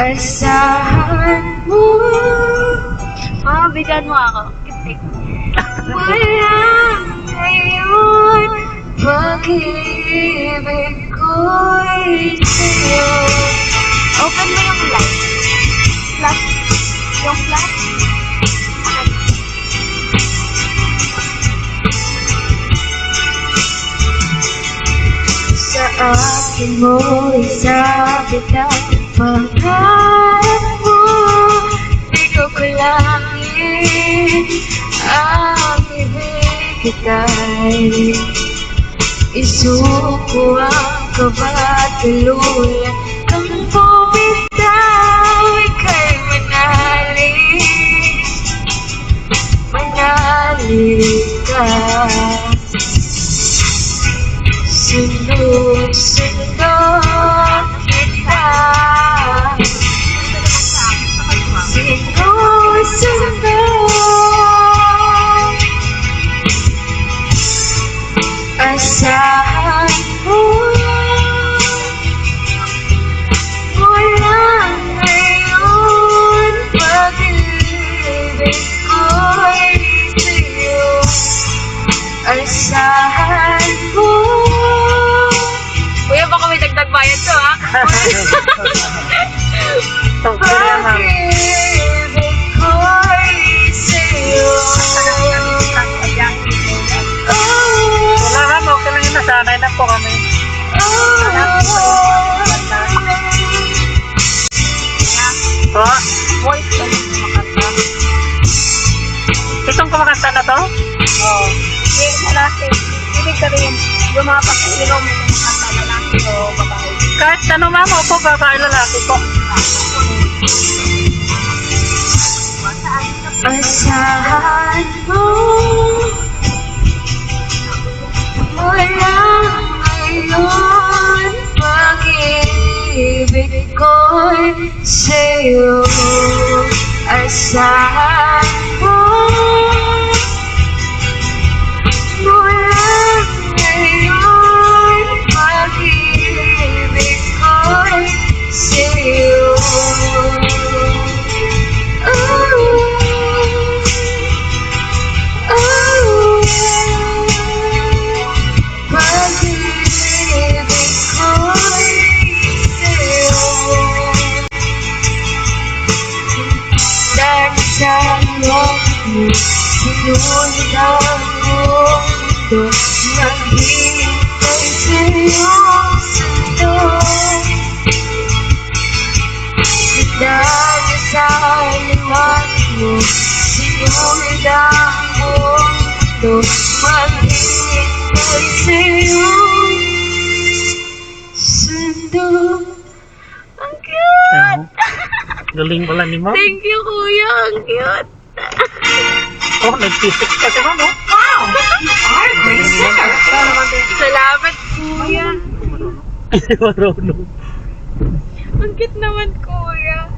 Asahan mo. Bigyan mo ako. Kitik. Wala ngayon. Pag-ibig ko'y sa'yo. Open mo yung light. Flash. Yung flash. Sa akin mo'y sabit ang pangarap mo. Di ko kulangin ang ibig kita'y isuko ang kabatuluyan kang bumitaw. Ika'y manalig, manalig ka. Sunod-sunod kita. Sunod-sunod. Asahan mo. Wala ngayon. Pag-ibig ko'y sa'yo. Asahan mo. Kuya, baka may dagdag bayad to, ha? Pag-ibig ko'y sa'yo. Wala ka, okay lang yun. Nasanay na po kami. Po? Voice ka rin kumakanta. Itong kumakanta na to? Oo. Lalaki. Ibig sabihin, yung mga pag-ilaw mo kumakanta, lalaki o babae. Kahit ano mama, opo, babae lalaki po. Asahan mo. Wala ngayon. Pag-ibig ko'y sa'yo. Asahan mo. Wala ngayon. Pag-ibig ko'y sa'yo. Sinunod ang mundo, maghihintay sa'yong sundo. Dahil sa liwan mo, sinunod ang mundo, maghihintay sa'yong sundo. Ang cute! Galing pala ni ma'am. Thank you, kuya. Ang cute. Oh, nag-physics ka siya, no? Wow! Salamat, kuya. Marunong. Ang cute naman, kuya.